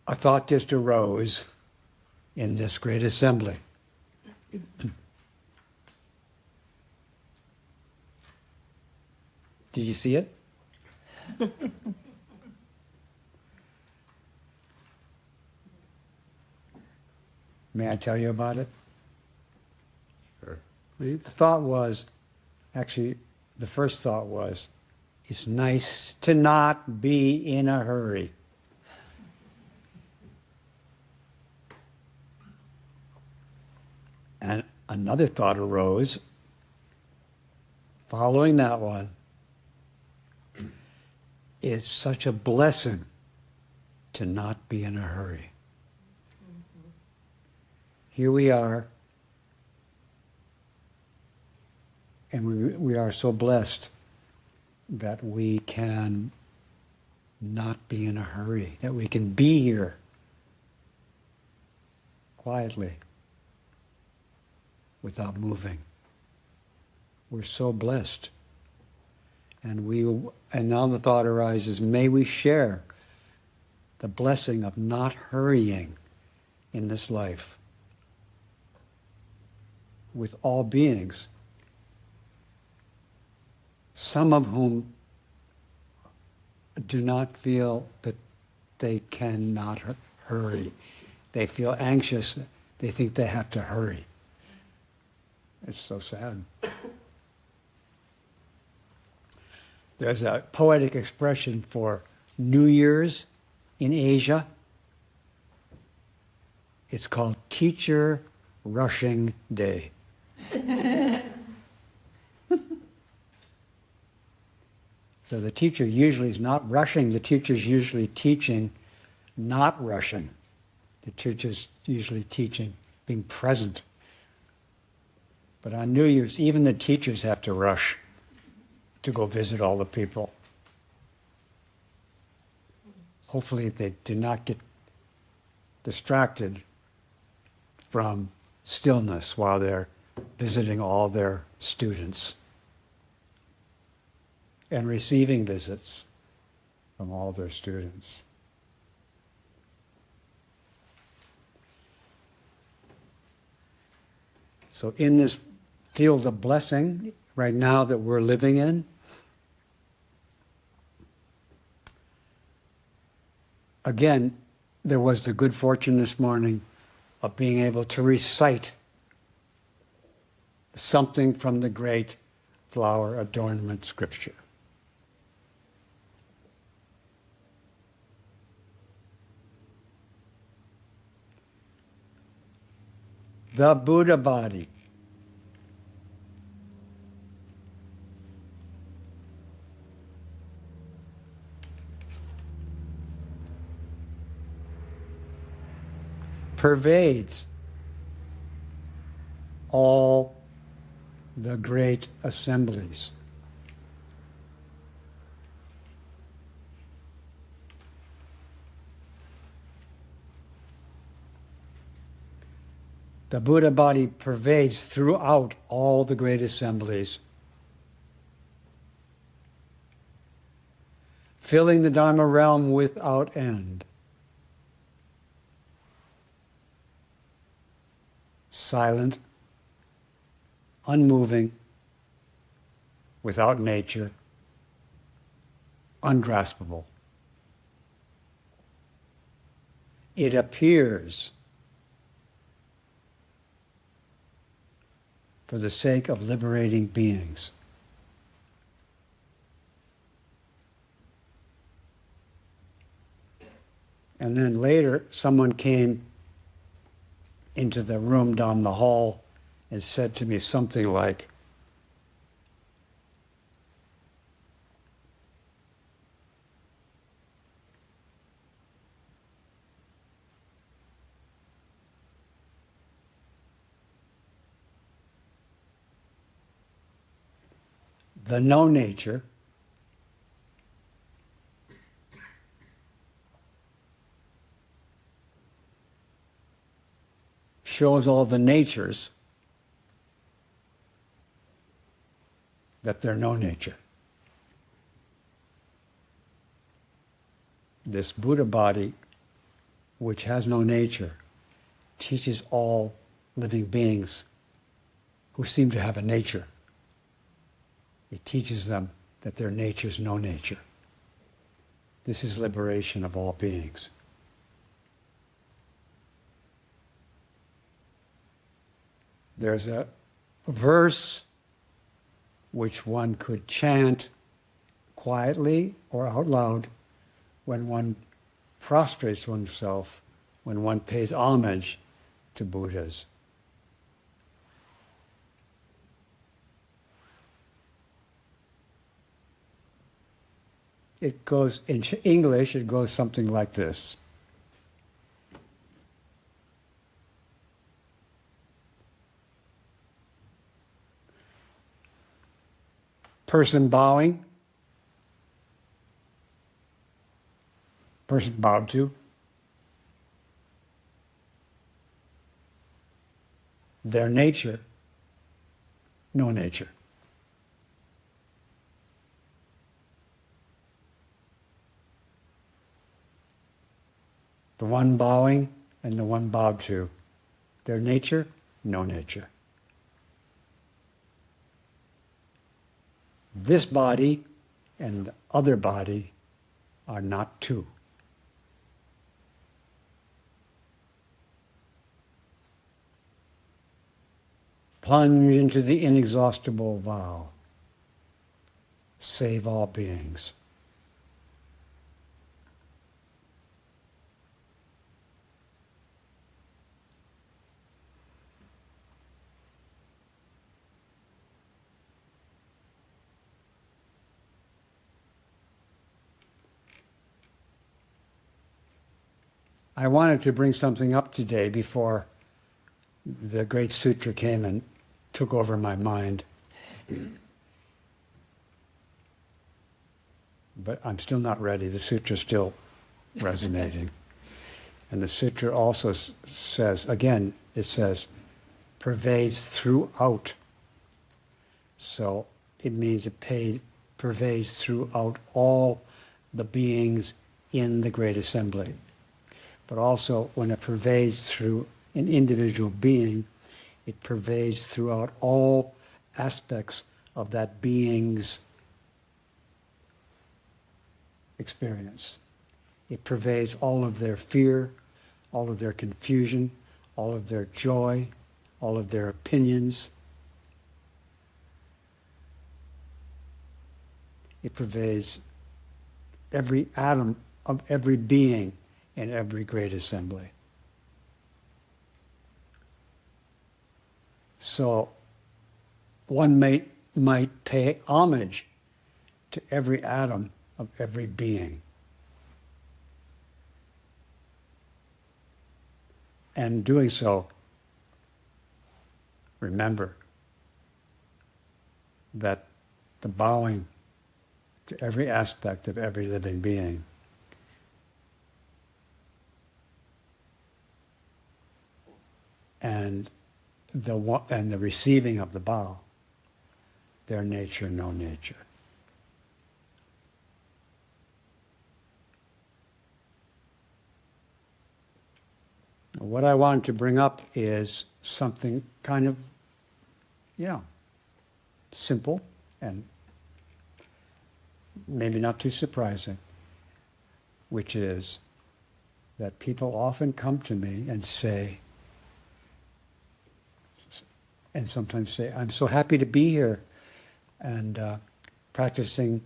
a thought just arose in this great assembly. Did you see it? May I tell you about it? Sure. Please. The thought was, actually, the first thought was, it's nice to not be in a hurry. And another thought arose following that one. It's such a blessing to not be in a hurry. Mm-hmm. Here we are, and we are so blessed that we can not be in a hurry, that we can be here quietly without moving. We're so blessed. And now the thought arises, may we share the blessing of not hurrying in this life with all beings, some of whom do not feel that they cannot hurry. They feel anxious. They think they have to hurry. It's so sad. There's a poetic expression for New Year's in Asia. It's called Teacher Rushing Day. So the teacher usually is not rushing. The teacher's usually teaching, not rushing. The teacher's usually teaching, being present. But on New Year's, even the teachers have to rush to go visit all the people. Hopefully they do not get distracted from stillness while they're visiting all their students and receiving visits from all their students. So in this field of blessing right now that we're living in, again, there was the good fortune this morning of being able to recite something from the great flower adornment scripture. The Buddha body. Pervades all the great assemblies. The Buddha body pervades throughout all the great assemblies, filling the Dharma realm without end. Silent, unmoving, without nature, ungraspable. It appears for the sake of liberating beings. And then later, someone came into the room down the hall and said to me something like, the no nature shows all the natures that they're no nature. This Buddha body which has no nature, teaches all living beings who seem to have a nature. It teaches them that their nature is no nature. This is liberation of all beings. There's a verse which one could chant quietly or out loud when one prostrates oneself, when one pays homage to Buddhas. It goes, in English, it goes something like this. Person bowing, person bowed to, their nature, no nature. The one bowing and the one bowed to, their nature, no nature. This body and the other body are not two. Plunge into the inexhaustible vow. Save all beings. I wanted to bring something up today before the great sutra came and took over my mind. But I'm still not ready. The sutra's still resonating. And the sutra also says, again, it says, pervades throughout. So it means it pervades throughout all the beings in the Great Assembly. But also, when it pervades through an individual being, it pervades throughout all aspects of that being's experience. It pervades all of their fear, all of their confusion, all of their joy, all of their opinions. It pervades every atom of every being in every great assembly. So one might pay homage to every atom of every being. And doing so, remember that the bowing to every aspect of every living being and the receiving of the bow, their nature, no nature. What I want to bring up is something kind of, simple and maybe not too surprising, which is that people often come to me and say, and sometimes say, I'm so happy to be here and practicing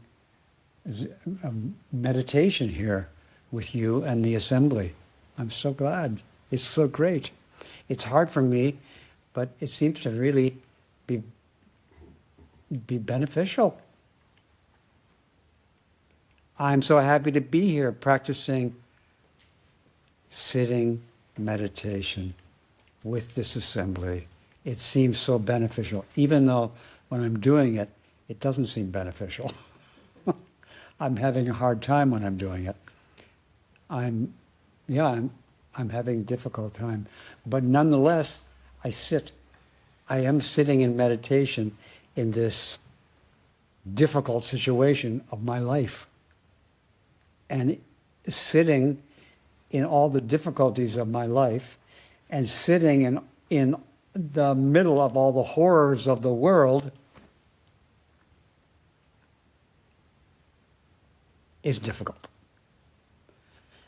meditation here with you and the assembly. I'm so glad. It's so great. It's hard for me, but it seems to really be beneficial. I'm so happy to be here practicing sitting meditation with this assembly. It seems so beneficial, even though when I'm doing it, it doesn't seem beneficial. I'm having a hard time when I'm doing it. I'm having a difficult time. But nonetheless, I am sitting in meditation in this difficult situation of my life. And sitting in all the difficulties of my life and sitting in the middle of all the horrors of the world is difficult.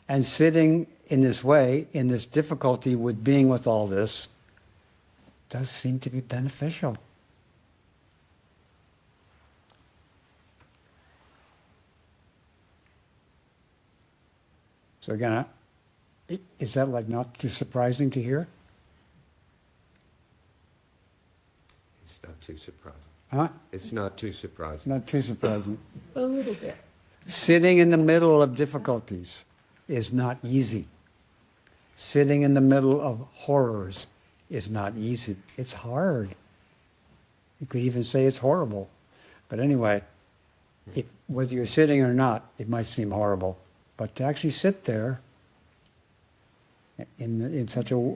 And sitting in this way, in this difficulty with being with all this, does seem to be beneficial. So again, is that like not too surprising to hear? It's not too surprising. Huh? It's not too surprising. Not too surprising. A little bit. Sitting in the middle of difficulties is not easy. Sitting in the middle of horrors is not easy. It's hard. You could even say it's horrible. But anyway, whether you're sitting or not, it might seem horrible. But to actually sit there in such a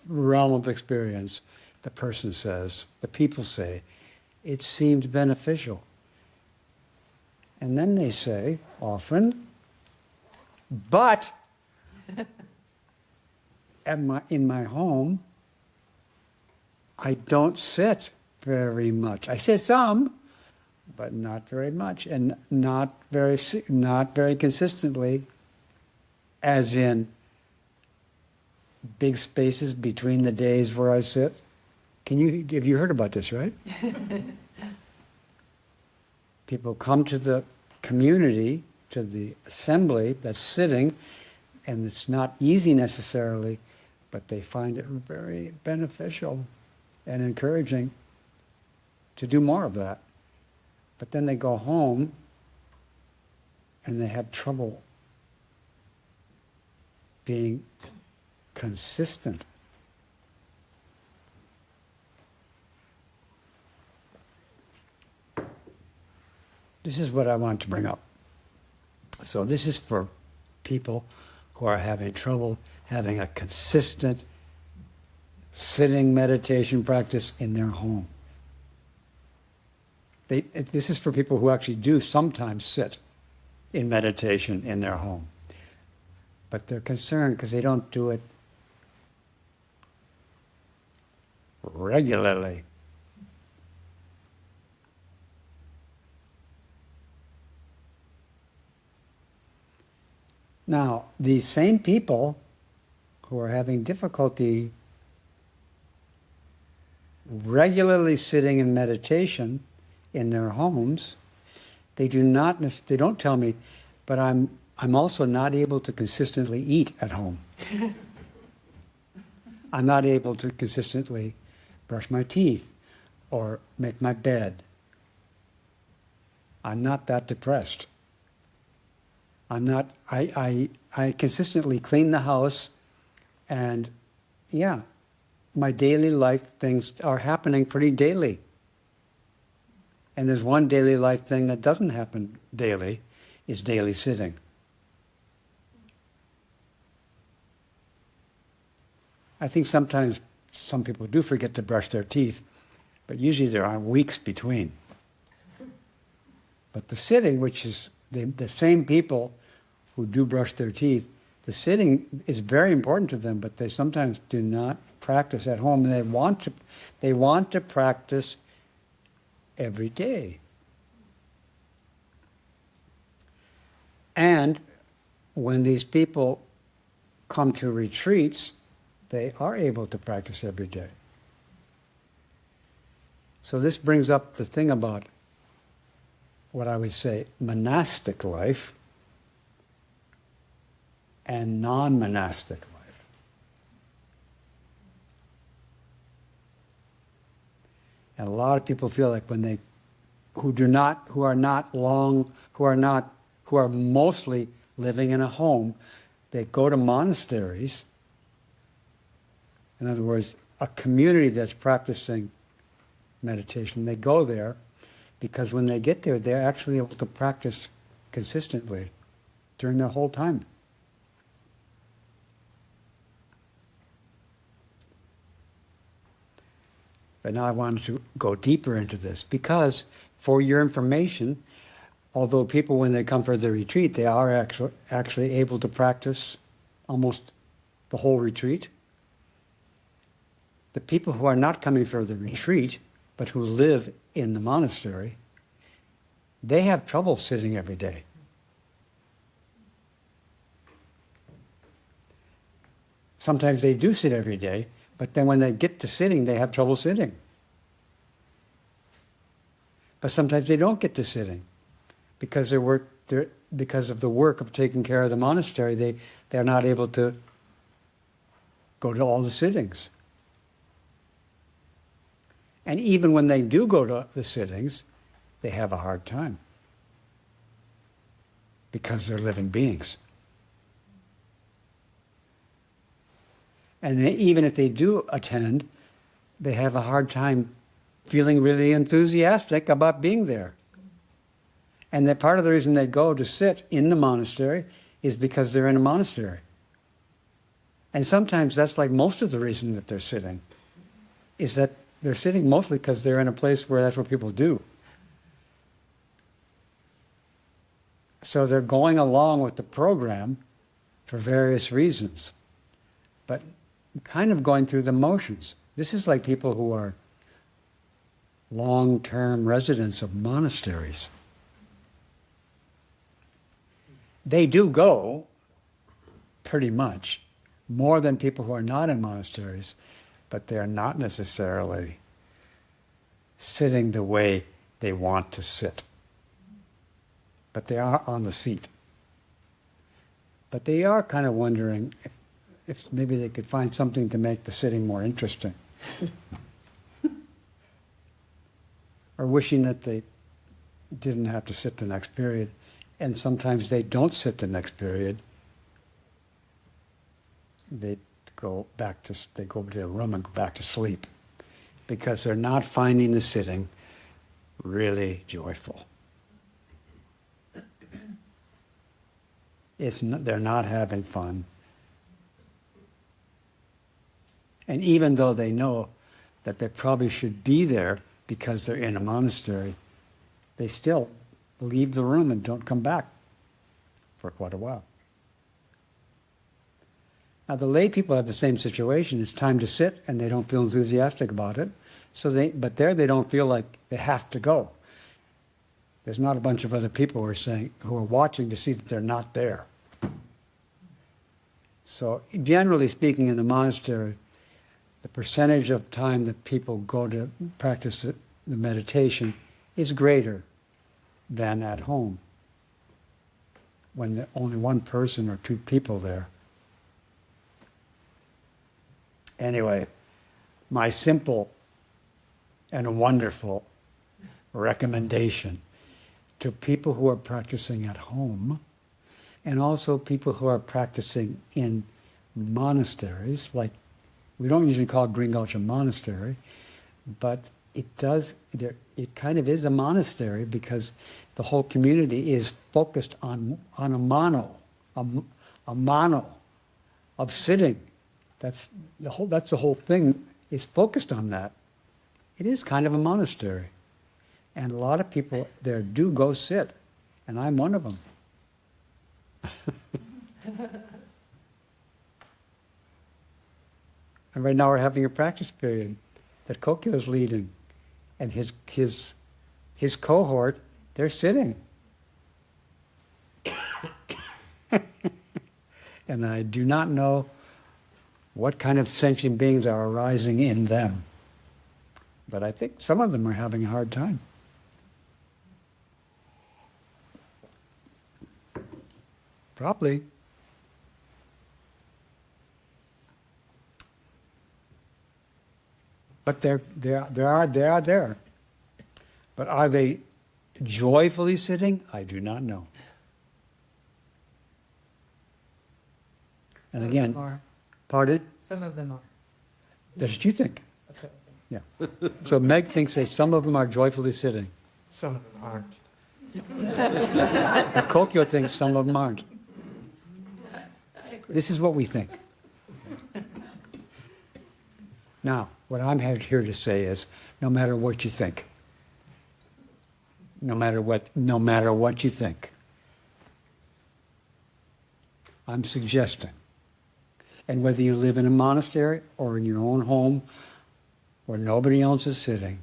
realm of experience, the person says, the people say, it seemed beneficial. And then they say, often, but in my home, I don't sit very much. I sit some, but not very much, and not very consistently, as in big spaces between the days where I sit. Have you heard about this, right? People come to the community, to the assembly that's sitting, and it's not easy necessarily, but they find it very beneficial and encouraging to do more of that. But then they go home and they have trouble being consistent. This is what I want to bring up. So this is for people who are having trouble having a consistent sitting meditation practice in their home. This is for people who actually do sometimes sit in meditation in their home. But they're concerned because they don't do it regularly. Now, these same people who are having difficulty regularly sitting in meditation in their homes, they don't tell me, but I'm also not able to consistently eat at home. I'm not able to consistently brush my teeth or make my bed. I'm not that depressed. I consistently clean the house, and yeah, my daily life things are happening pretty daily. And there's one daily life thing that doesn't happen daily, is daily sitting. I think sometimes some people do forget to brush their teeth, but usually there are weeks between. But the sitting, which is the same people who do brush their teeth, the sitting is very important to them, but they sometimes do not practice at home, and they want to practice every day. And when these people come to retreats, they are able to practice every day. So this brings up the thing about what I would say monastic life and non-monastic life. And a lot of people feel like when who are mostly living in a home, they go to monasteries. In other words, a community that's practicing meditation, they go there because when they get there, they're actually able to practice consistently during their whole time. But now I wanted to go deeper into this because, for your information, although people, when they come for the retreat, they are actually able to practice almost the whole retreat. The people who are not coming for the retreat, but who live in the monastery, they have trouble sitting every day. Sometimes they do sit every day, but then when they get to sitting, they have trouble sitting. But sometimes they don't get to sitting because because of the work of taking care of the monastery, they're not able to go to all the sittings. And even when they do go to the sittings, they have a hard time because they're living beings. And even if they do attend, they have a hard time feeling really enthusiastic about being there. And that part of the reason they go to sit in the monastery is because they're in a monastery. And sometimes that's like most of the reason that they're sitting, is that they're sitting mostly because they're in a place where that's what people do. So they're going along with the program for various reasons, but kind of going through the motions. This is like people who are long-term residents of monasteries. They do go, pretty much, more than people who are not in monasteries, but they're not necessarily sitting the way they want to sit. But they are on the seat. But they are kind of wondering if maybe they could find something to make the sitting more interesting. Or wishing that they didn't have to sit the next period. And sometimes they don't sit the next period. They go to their room and go back to sleep because they're not finding the sitting really joyful. They're not having fun. And even though they know that they probably should be there because they're in a monastery, they still leave the room and don't come back for quite a while. Now the lay people have the same situation. It's time to sit and they don't feel enthusiastic about it. But there they don't feel like they have to go. There's not a bunch of other people who are watching to see that they're not there. So generally speaking, in the monastery, the percentage of time that people go to practice the meditation is greater than at home, when there's only one person or two people there. Anyway, my simple and wonderful recommendation to people who are practicing at home, and also people who are practicing in monasteries, like we don't usually call Green Gulch a monastery, but it kind of is a monastery because the whole community is focused on a mono of sitting. That's the whole thing is focused on that. It is kind of a monastery. And a lot of people there do go sit, and I'm one of them. And right now we're having a practice period that Kokyo is leading. And his cohort, they're sitting. And I do not know what kind of sentient beings are arising in them. But I think some of them are having a hard time. Probably. But they are there. But are they joyfully sitting? I do not know. And again, pardon? Some of them are. That's what you think. That's what Yeah. So Meg thinks that some of them are joyfully sitting. some of them aren't. And Kokyo thinks some of them aren't. This is what we think. Now, what I'm here to say is, no matter what you think, no matter what you think, I'm suggesting And whether you live in a monastery or in your own home where nobody else is sitting,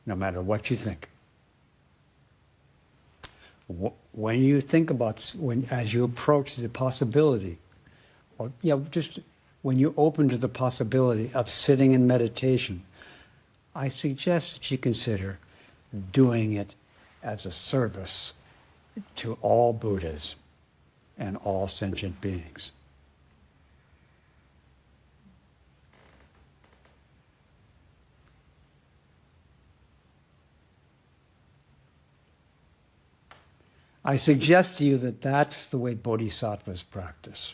no matter what you think. When you think about, as you approach the possibility, or just when you open to the possibility of sitting in meditation, I suggest that you consider doing it as a service to all Buddhas and all sentient beings. I suggest to you that that's the way bodhisattvas practice.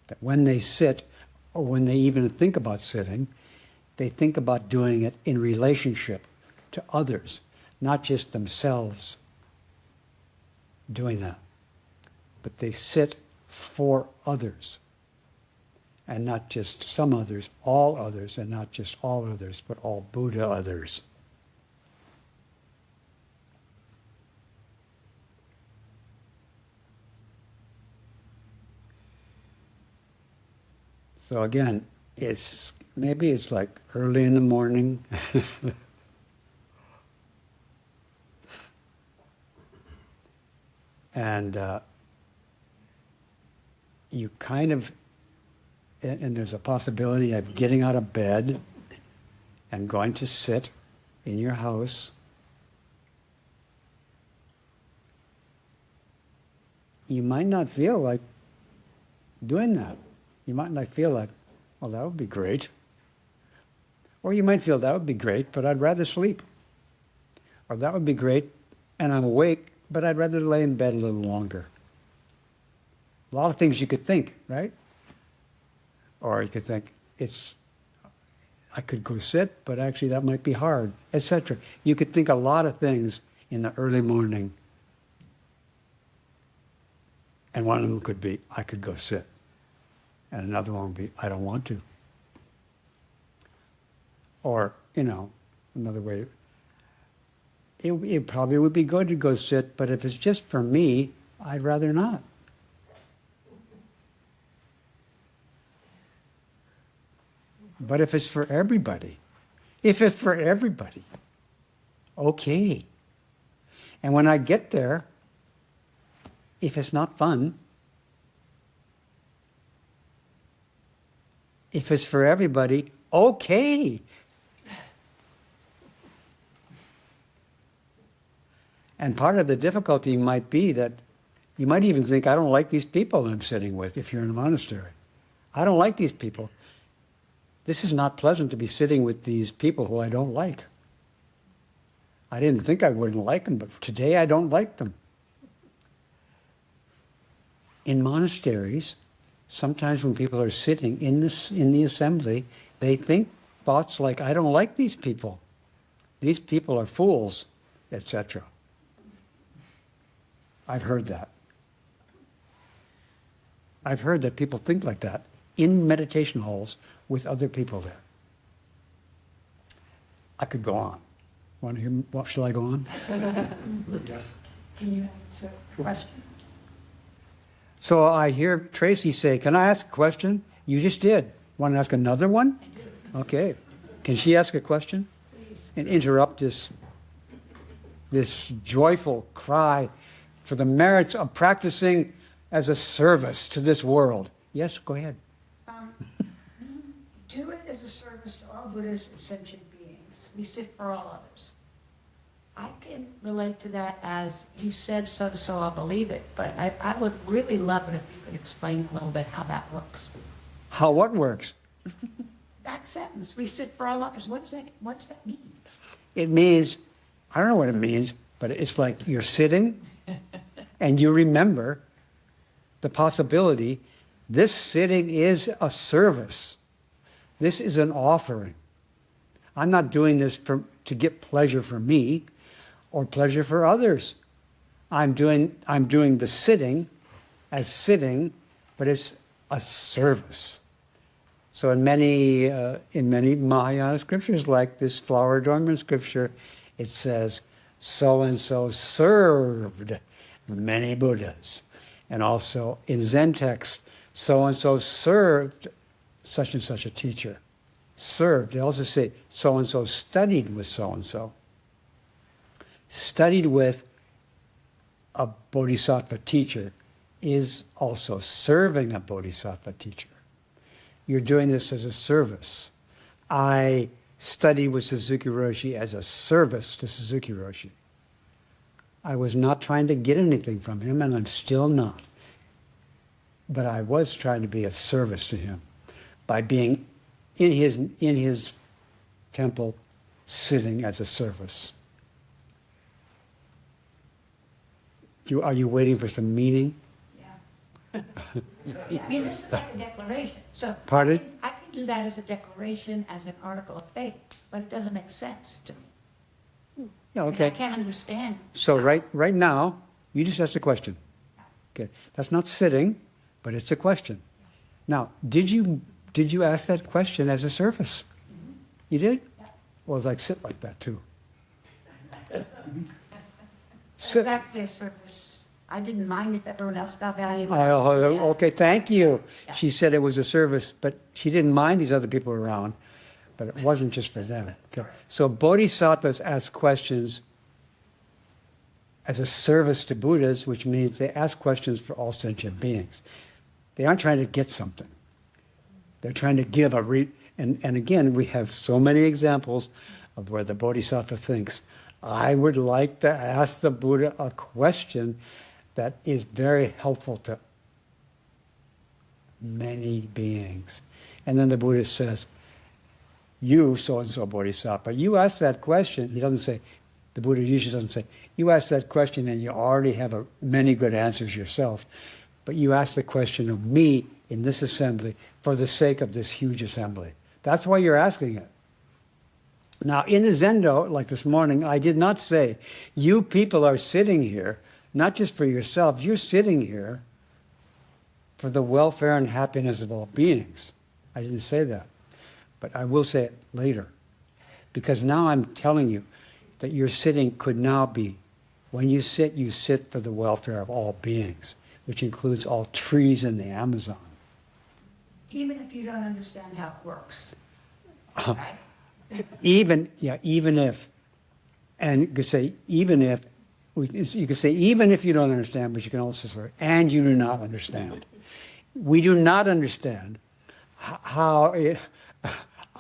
That when they sit, or when they even think about sitting, they think about doing it in relationship to others, not just themselves doing that. But they sit for others, and not just some others, all others, and not just all others, but all Buddha others. So again, maybe it's like early in the morning. And you kind of, and there's a possibility of getting out of bed and going to sit in your house. You might not feel like doing that. You might not feel like, well, that would be great. Or you might feel that would be great, but I'd rather sleep. Or that would be great, and I'm awake, but I'd rather lay in bed a little longer. A lot of things you could think, right? Or you could think, I could go sit, but actually that might be hard, etc. You could think a lot of things in the early morning. And one of them could be, I could go sit. And another one would be, I don't want to. Or, another way, it probably would be good to go sit, but if it's just for me, I'd rather not. But if it's for everybody, okay. And when I get there, if it's not fun, if it's for everybody, okay. And part of the difficulty might be that you might even think, I don't like these people I'm sitting with if you're in a monastery. I don't like these people. This is not pleasant to be sitting with these people who I don't like. I didn't think I wouldn't like them, but today I don't like them. In monasteries, sometimes when people are sitting in the assembly, they think thoughts like, I don't like these people. These people are fools, etc. I've heard that. I've heard that people think like that in meditation halls with other people there. I could go on. Want to hear? What shall I go on? Can you answer a question? So I hear Tracy say, can I ask a question? You just did. Want to ask another one? Okay. Can she ask a question? Please. And interrupt this joyful cry for the merits of practicing as a service to this world. Yes, go ahead. Do it as a service to all Buddhas and sentient beings. We sit for all others. I can relate to that as you said, so I'll believe it. But I would really love it if you could explain a little bit how that works. How what works? That sentence, we sit for all others. What does that mean? It means, I don't know what it means, but it's like you're sitting and you remember the possibility, this sitting is a service. This is an offering. I'm not doing this to get pleasure for me or pleasure for others. I'm doing the sitting as sitting, but it's a service. So in many Mahayana scriptures, like this flower adornment scripture, it says, so-and-so served many Buddhas. And also in Zen texts, So-and-so served such and such a teacher. Served. They also say so-and-so studied with so-and-so. Studied with a bodhisattva teacher is also serving a bodhisattva teacher. You're doing this as a service. I studied with Suzuki Roshi as a service to Suzuki Roshi. I was not trying to get anything from him, and I'm still not. But I was trying to be of service to him by being in his temple, sitting as a service. Are you waiting for some meaning? Yeah. I mean, this is like a declaration. So Pardon? I can do that as a declaration, as an article of faith, but it doesn't make sense to me. Yeah, And okay. I can't understand. So right now, you just asked a question. Okay, that's not sitting, but it's a question. Now, did you ask that question as a service? You did? Yeah. Well, it's like sit like that too. It's actually a service. I didn't mind if everyone else got value. Okay, thank you. Yeah. She said it was a service, but she didn't mind these other people around, but it wasn't just for them. Okay. So bodhisattvas ask questions as a service to Buddhas, which means they ask questions for all sentient beings. They aren't trying to get something. They're trying to give and again, we have so many examples of where the bodhisattva thinks, I would like to ask the Buddha a question that is very helpful to many beings. And then the Buddha says, you, so-and-so bodhisattva, you ask that question. He doesn't say, the Buddha usually doesn't say, you ask that question and you already have many good answers yourself. But you ask the question of me in this assembly for the sake of this huge assembly. That's why you're asking it. Now, in the Zendo, like this morning, I did not say, you people are sitting here, not just for yourselves, you're sitting here for the welfare and happiness of all beings. I didn't say that. But I will say it later. Because now I'm telling you that your sitting could now be, when you sit for the welfare of all beings, which includes all trees in the Amazon. Even if you don't understand how it works. Right? Even if, and you could say even if, you could say even if you don't understand, but you can also say, and you do not understand. We do not understand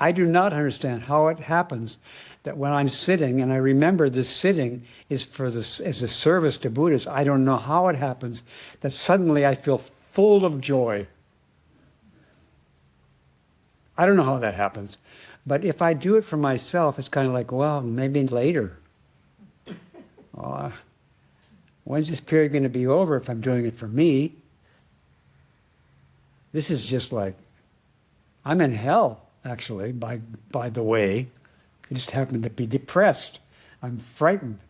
I do not understand how it happens that when I'm sitting, and I remember this sitting is as a service to Buddhists, I don't know how it happens that suddenly I feel full of joy. I don't know how that happens. But if I do it for myself, it's kind of like, well, maybe later. When's this period going to be over if I'm doing it for me? This is just like, I'm in hell, actually, by the way. I just happen to be depressed. I'm frightened.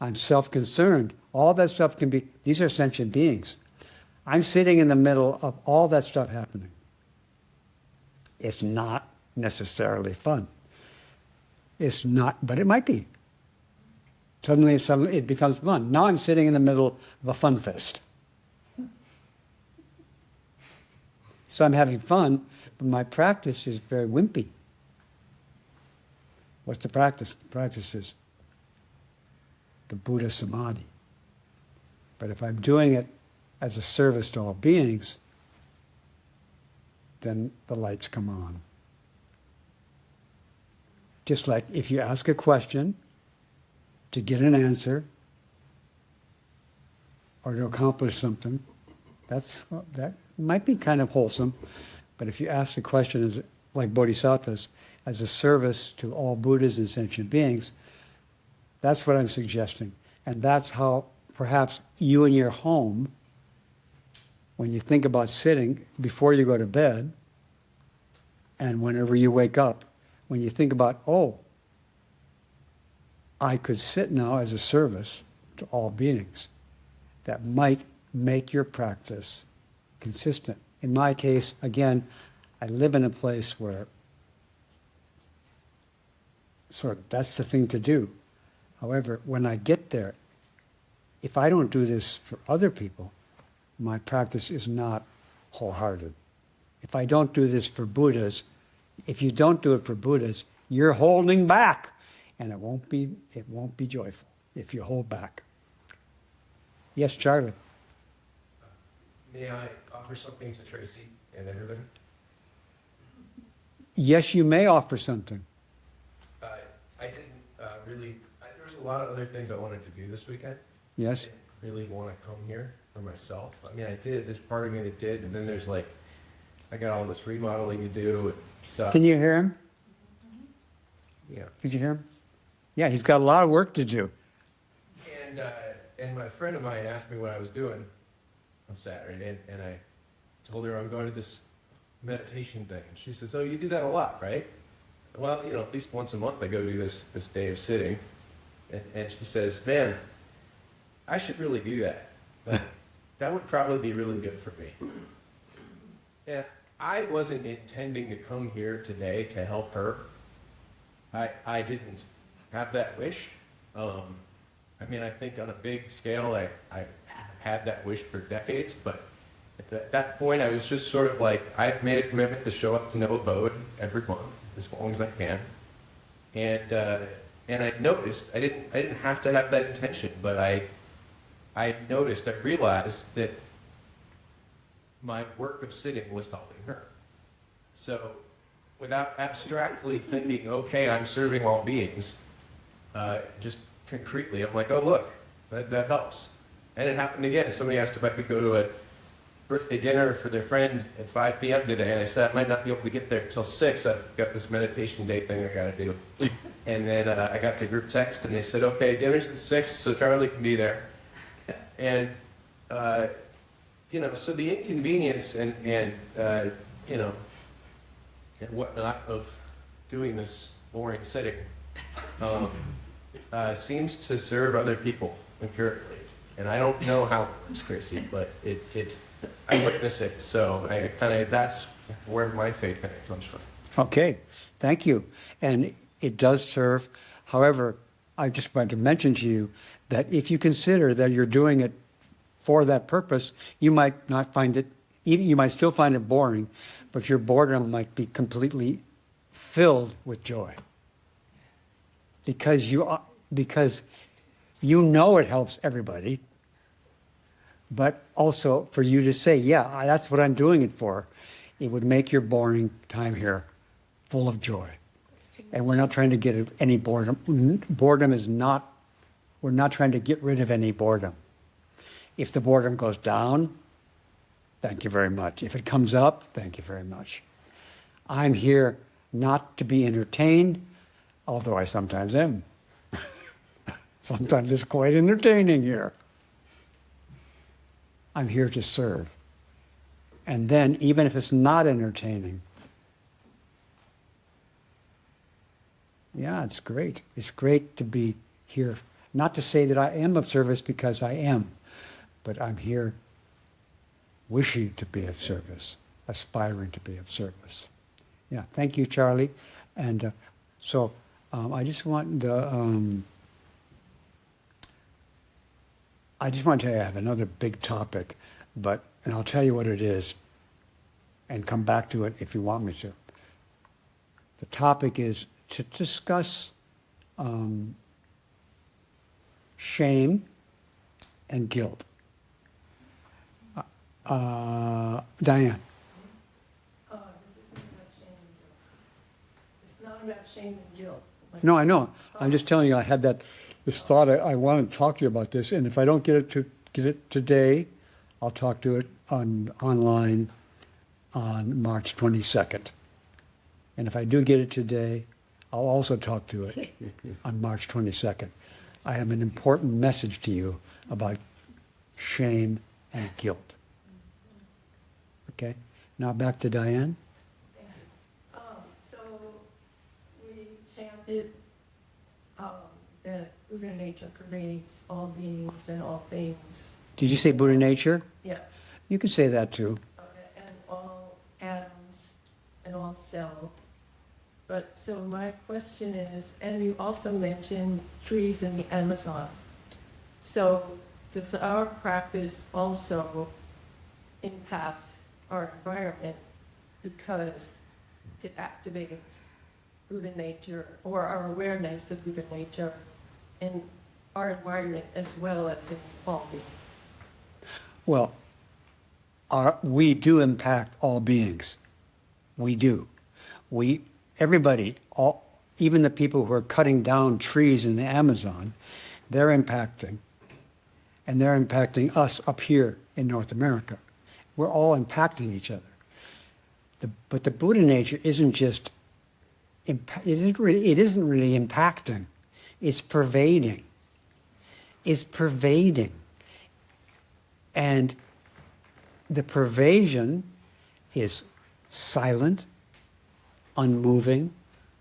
I'm self-concerned. All that stuff can be, these are sentient beings. I'm sitting in the middle of all that stuff happening. It's not necessarily fun. It's not, but it might be. Suddenly it becomes fun. Now I'm sitting in the middle of a fun fest. So I'm having fun, but my practice is very wimpy. What's the practice? The practice is the Buddha Samadhi. But if I'm doing it as a service to all beings, then the lights come on. Just like if you ask a question to get an answer or to accomplish something, that might be kind of wholesome. But if you ask the question as, like bodhisattvas, as a service to all Buddhas and sentient beings, that's what I'm suggesting. And that's how perhaps you in your home, when you think about sitting before you go to bed, and whenever you wake up, when you think about, oh, I could sit now as a service to all beings, that might make your practice consistent. In my case, again, I live in a place where sort of that's the thing to do. However, when I get there, if I don't do this for other people, my practice is not wholehearted. If I don't do this for Buddhas, if you don't do it for Buddhas, you're holding back, and it won't be joyful if you hold back. Yes, Charlie. May I offer something to Tracy and everybody? Yes, you may offer something. I didn't really, there was a lot of other things I wanted to do this weekend. Yes. I didn't really want to come here for myself. I mean, I did, there's part of me that did, and then there's like, I got all this remodeling to do and stuff. Can you hear him? Yeah. Did you hear him? Yeah, he's got a lot of work to do. And my friend of mine asked me what I was doing on Saturday, and I told her I'm going to this meditation thing. She says, "Oh, you do that a lot, right?" Well, you know, at least once a month I go do this day of sitting. And she says, "Man, I should really do that. That would probably be really good for me." And I wasn't intending to come here today to help her. I didn't have that wish. I mean, I think on a big scale, I had that wish for decades, but at that point, I was just sort of like, I've made a commitment to show up to no abode every month, as long as I can. And I noticed, I didn't have to have that intention, but I realized that my work of sitting was helping her. So without abstractly thinking, okay, I'm serving all beings, just concretely, I'm like, oh, look, that helps. And it happened again. Somebody asked if I could go to a birthday dinner for their friend at 5 p.m. today, and I said I might not be able to get there until 6. I've got this meditation day thing I got to do. And then I got the group text, and they said, okay, dinner's at 6, so Charlie can be there. And, you know, so the inconvenience and you know, and whatnot of doing this boring sitting seems to serve other people empirically. And I don't know how it works, Gracie, but it's I witness it, so I kind of, that's where my faith in it comes from. Okay, thank you. And it does serve. However, I just wanted to mention to you that if you consider that you're doing it for that purpose, you might not find it, even you might still find it boring, but your boredom might be completely filled with joy. Because you know it helps everybody, but also for you to say, yeah, that's what I'm doing it for, it would make your boring time here full of joy. And we're not trying to get any boredom. Boredom is not, we're not trying to get rid of any boredom. If the boredom goes down, thank you very much. If it comes up, thank you very much. I'm here not to be entertained, although I sometimes am. Sometimes it's quite entertaining here. I'm here to serve. And then, even if it's not entertaining, yeah, it's great. It's great to be here. Not to say that I am of service, because I am, but I'm here wishing to be of service, aspiring to be of service. Yeah, thank you, Charlie. And so I just want to have another big topic, and I'll tell you what it is, and come back to it if you want me to. The topic is to discuss shame and guilt. Diane. This isn't about shame and guilt. It's not about shame and guilt. No, I know. I'm just telling you, I had this thought. I want to talk to you about this, and if I don't get it today, I'll talk to it online on March 22nd. And if I do get it today, I'll also talk to it on March 22nd. I have an important message to you about shame and guilt. Okay? Now back to Diane. Thank you. So we chanted that Buddha nature pervades all beings and all things. Did you say Buddha nature? Yes. You can say that too. Okay, and all atoms and all cells. But so my question is, and you also mentioned trees in the Amazon. So does our practice also impact our environment because it activates Buddha nature or our awareness of Buddha nature in our environment as well as in all beings. Well, we do impact all beings. We do. Everybody, even the people who are cutting down trees in the Amazon, they're impacting. And they're impacting us up here in North America. We're all impacting each other. But the Buddha nature isn't just, it isn't really impacting. It's pervading. It's pervading. And the pervasion is silent, unmoving,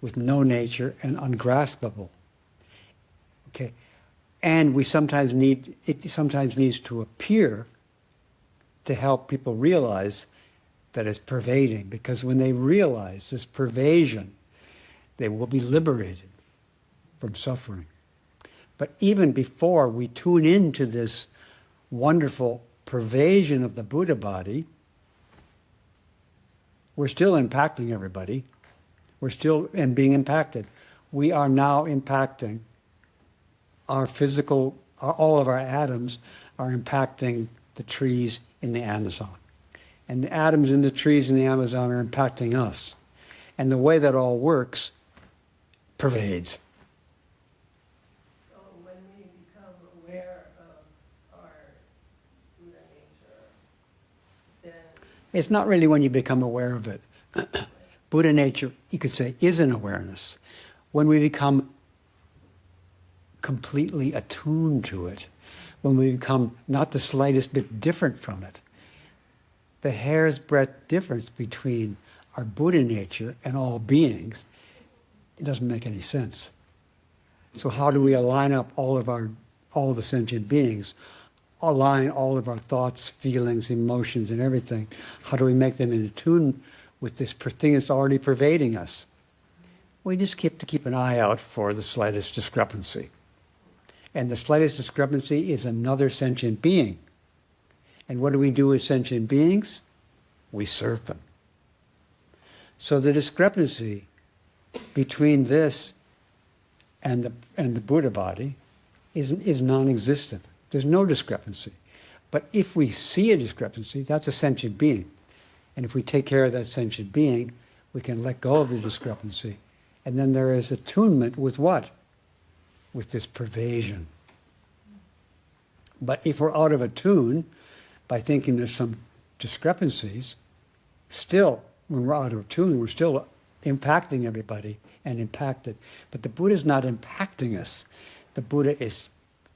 with no nature, and ungraspable. Okay, and it sometimes needs to appear to help people realize that it's pervading, because when they realize this pervasion, they will be liberated from suffering. But even before we tune into this wonderful pervasion of the Buddha body, we're still impacting everybody. We're still being impacted. We are now impacting our physical, all of our atoms are impacting the trees in the Amazon. And the atoms in the trees in the Amazon are impacting us. And the way that all works pervades. So when we become aware of our Buddha nature, then It's not really when you become aware of it. Buddha nature, you could say, is an awareness. When we become completely attuned to it, when we become not the slightest bit different from it, the hair's breadth difference between our Buddha nature and all beings, it doesn't make any sense. So how do we align up all of the sentient beings, align all of our thoughts, feelings, emotions, and everything? How do we make them in tune with this thing that's already pervading us? We just keep an eye out for the slightest discrepancy. And the slightest discrepancy is another sentient being. And what do we do with sentient beings? We serve them. So the discrepancy between this and the Buddha body is non-existent. There's no discrepancy. But if we see a discrepancy, that's a sentient being. And if we take care of that sentient being, we can let go of the discrepancy. And then there is attunement with what? With this pervasion. But if we're out of attune, by thinking there's some discrepancies, still, when we're out of tune, we're still impacting everybody and impacted. But the Buddha is not impacting us. The Buddha is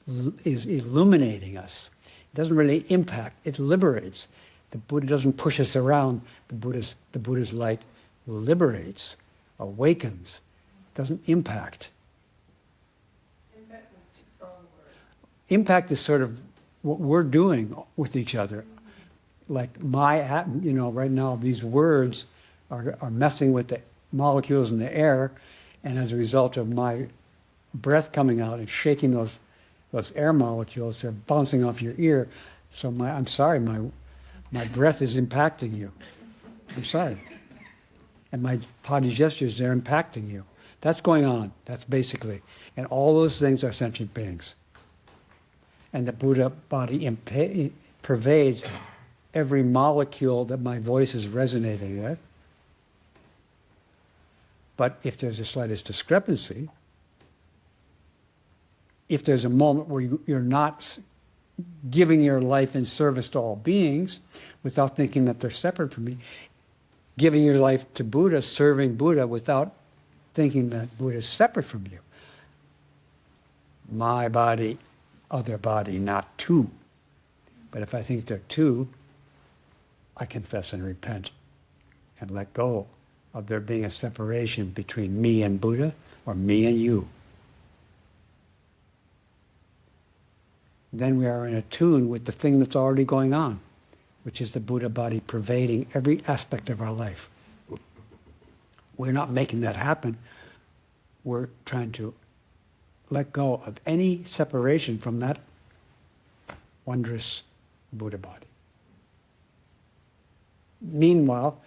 illuminating us. It doesn't really impact, it liberates. The Buddha doesn't push us around. The Buddha's light liberates, awakens, doesn't impact. impact was too strong a word. Impact is sort of what we're doing with each other. Like right now these words are messing with the molecules in the air, and as a result of my breath coming out and shaking those air molecules, they're bouncing off your ear. So I'm sorry, my breath is impacting you. I'm sorry. And my body gestures, they're impacting you. That's going on. That's basically. And all those things are sentient beings. And the Buddha body pervades every molecule that my voice is resonating with. But if there's the slightest discrepancy, if there's a moment where you're not giving your life in service to all beings without thinking that they're separate from me, giving your life to Buddha, serving Buddha without thinking that Buddha is separate from you. My body, other body, not two. But if I think they're two, I confess and repent and let go of there being a separation between me and Buddha or me and you. Then we are in attune with the thing that's already going on, which is the Buddha body pervading every aspect of our life. We're not making that happen. We're trying to let go of any separation from that wondrous Buddha body. Meanwhile,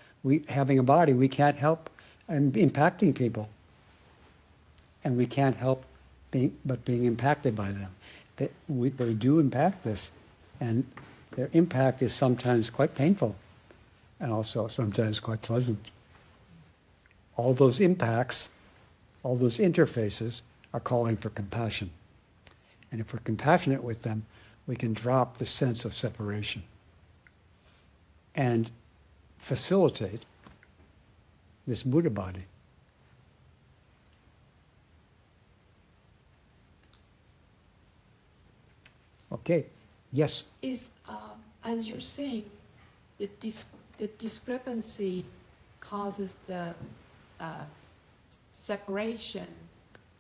having a body, we can't help impacting people. And we can't help but being impacted by them. They do impact us, and their impact is sometimes quite painful, and also sometimes quite pleasant. All those impacts, all those interfaces are calling for compassion. And if we're compassionate with them, we can drop the sense of separation and facilitate this Buddha body. Okay, yes? Is, as you're saying, the discrepancy causes the separation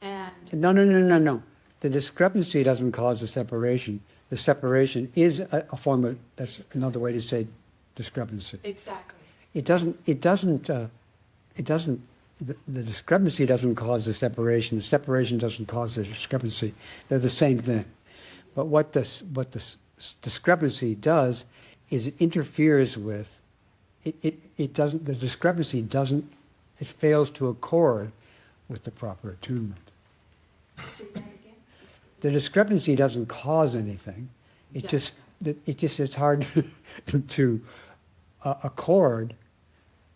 and... No. The discrepancy doesn't cause the separation. The separation is a form of, that's another way to say discrepancy. Exactly. The discrepancy doesn't cause the separation doesn't cause the discrepancy. They're the same thing. But what this discrepancy does is it interferes with, the discrepancy it fails to accord with the proper attunement. Say that again. The discrepancy doesn't cause anything. It's hard to accord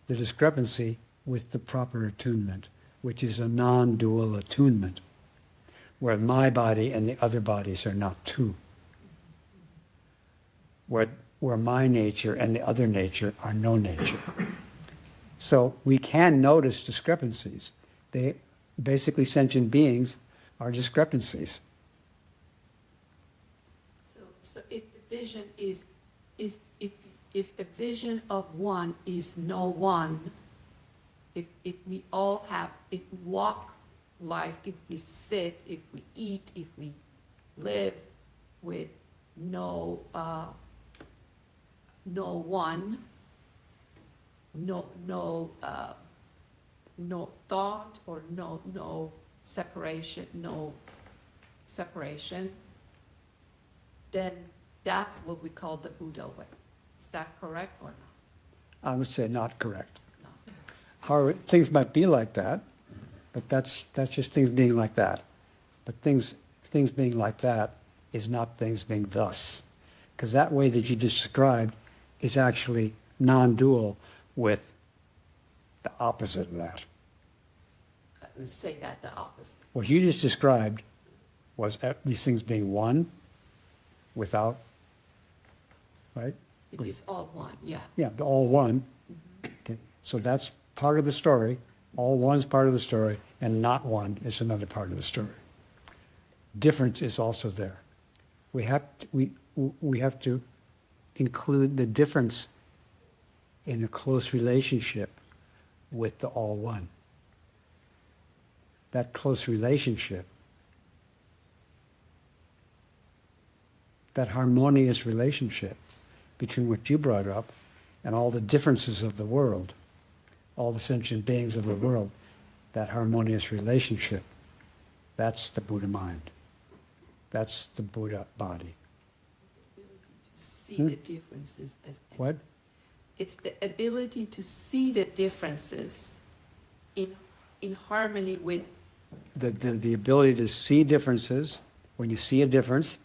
the discrepancy with the proper attunement, which is a non-dual attunement, where my body and the other bodies are not two, where my nature and the other nature are no nature. So we can notice discrepancies. Basically, sentient beings are discrepancies. So if the vision is, if a vision of one is no one, if we all have, if we walk life, if we sit, if we eat, if we live with no one, no thought or no separation, then that's what we call the Buddha way. Is that correct or not? I would say not correct. No. However, things might be like that, but that's just things being like that. But things being like that is not things being thus. Because that way that you described is actually non-dual with the opposite of that. Let's say that the opposite. What you just described was these things being one without, right? It is all one, yeah. Yeah, the all one. Okay. So that's part of the story. All one's part of the story, and not one is another part of the story. Difference is also there. We have to include the difference in a close relationship with the all one. That close relationship, that harmonious relationship between what you brought up and all the differences of the world, all the sentient beings of the world, that harmonious relationship, that's the Buddha mind. That's the Buddha body. To see the differences. What? It's the ability to see the differences in harmony with... The ability to see differences. When you see a difference,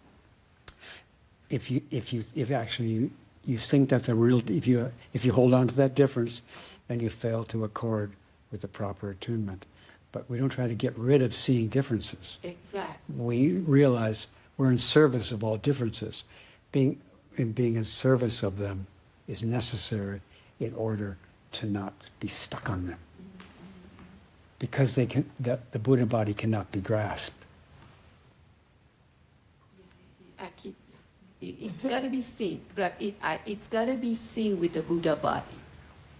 if actually you think that's a real, if you hold on to that difference, then you fail to accord with the proper attunement. But we don't try to get rid of seeing differences. Exactly. We realize we're in service of all differences. Being in service of them is necessary in order to not be stuck on them. Because the Buddha body cannot be grasped. It's got to be seen, but it's got to be seen with the Buddha body.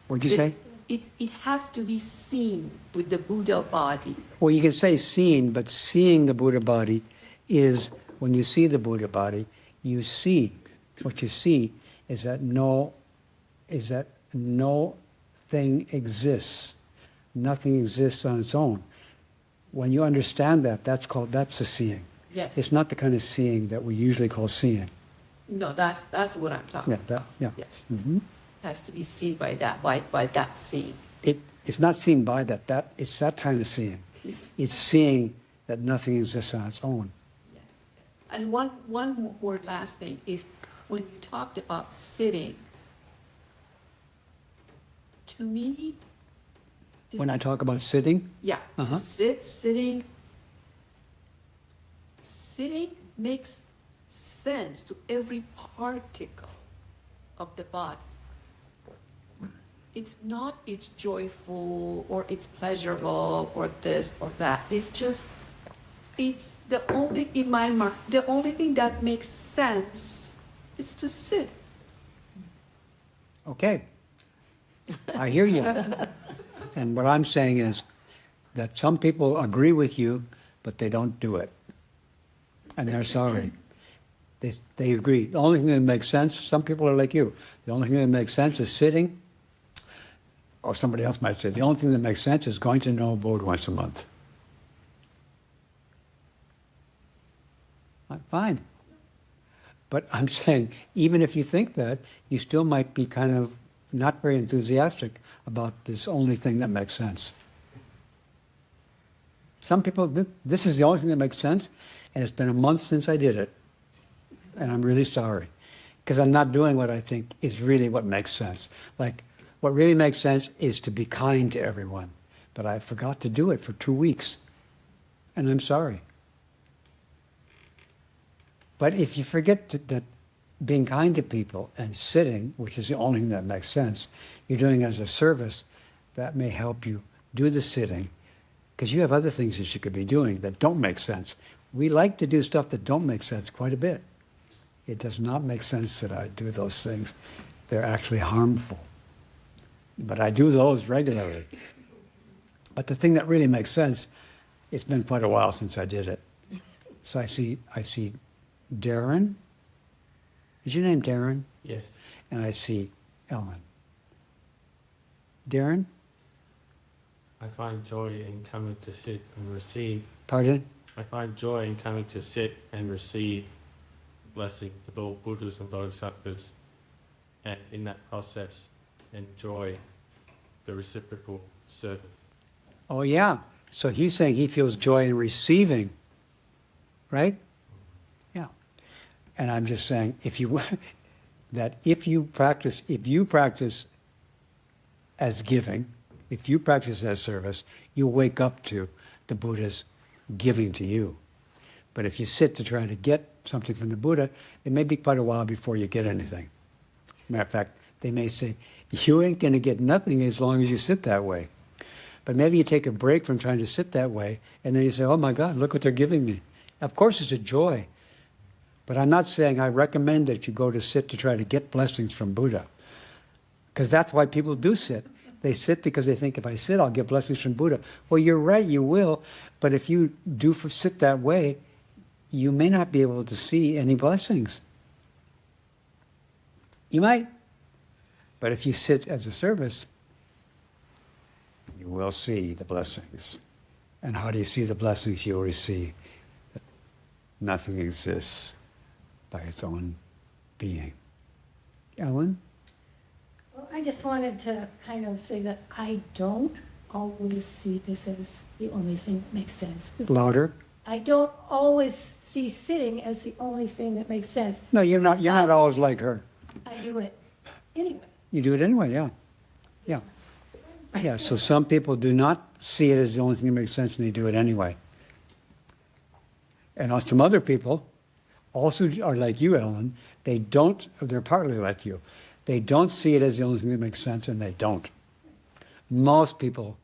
What'd you say? It has to be seen with the Buddha body. Well, you can say seen, but seeing the Buddha body is, when you see the Buddha body, you see, what you see is that no thing exists. Nothing exists on its own. When you understand that, that's the seeing. Yes. It's not the kind of seeing that we usually call seeing. No, that's what I'm talking about. Yeah. Yes. Mm-hmm. has to be seen by that, by that seeing. It's not seen by that, it's that kind of seeing. It's seeing that nothing exists on its own. Yes. And one more last thing is when you talked about sitting, to me, When I talk about sitting, yeah, Uh-huh. sitting makes sense to every particle of the body. It's not it's joyful or it's pleasurable or this or that. It's the only, in my mind, the only thing that makes sense is to sit. okay, I hear you. And what I'm saying is that some people agree with you, but they don't do it. And they're sorry. They agree. The only thing that makes sense, some people are like you, the only thing that makes sense is sitting, or somebody else might say, the only thing that makes sense is going to no abode once a month. Fine. But I'm saying, even if you think that, you still might be kind of not very enthusiastic about this only thing that makes sense. Some people, this is the only thing that makes sense, and it's been a month since I did it. And I'm really sorry. Because I'm not doing what I think is really what makes sense. Like, what really makes sense is to be kind to everyone. But I forgot to do it for 2 weeks. And I'm sorry. But if you forget that being kind to people and sitting, which is the only thing that makes sense, you're doing it as a service, that may help you do the sitting, because you have other things that you could be doing that don't make sense. We like to do stuff that don't make sense quite a bit. It does not make sense that I do those things. They're actually harmful. But I do those regularly. But the thing that really makes sense, it's been quite a while since I did it. So I see Darren. Is your name Darren? Yes. And I see Ellen. Darren? I find joy in coming to sit and receive. Pardon? I find joy in coming to sit and receive blessings of all Buddhas and Bodhisattvas, and in that process, enjoy the reciprocal service. Oh, yeah. So he's saying he feels joy in receiving, right? Yeah. And I'm just saying, if you practice as giving, if you practice as service, you wake up to the Buddha's giving to you. But if you sit to try to get something from the Buddha, it may be quite a while before you get anything. Matter of fact, they may say, you ain't going to get nothing as long as you sit that way. But maybe you take a break from trying to sit that way, and then you say, oh my God, look what they're giving me. Of course it's a joy. But I'm not saying I recommend that you go to sit to try to get blessings from Buddha. Because that's why people do sit. They sit because they think, if I sit, I'll get blessings from Buddha. Well, you're right, you will. But if you do sit that way, you may not be able to see any blessings. You might. But if you sit as a service, you will see the blessings. And how do you see the blessings you'll receive? Nothing exists by its own being. Ellen? Well, I just wanted to kind of say that I don't always see this as the only thing that makes sense. Louder? I don't always see sitting as the only thing that makes sense. No, you're not always like her. I do it anyway. You do it anyway, yeah. Yeah. Yeah, so some people do not see it as the only thing that makes sense, and they do it anyway. And some other people also are like you, Ellen. They're partly like you. They don't see it as the only thing that makes sense, and they don't. Most people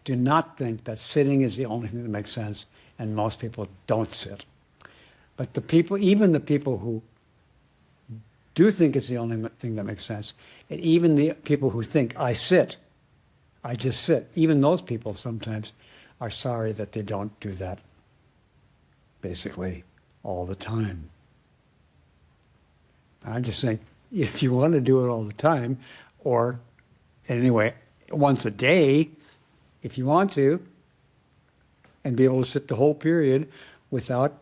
do not think that sitting is the only thing that makes sense, and most people don't sit. But even the people who do think it's the only thing that makes sense, and even the people who think, I just sit, even those people sometimes are sorry that they don't do that basically all the time. I'm just saying, if you want to do it all the time, or anyway, once a day, if you want to, and be able to sit the whole period without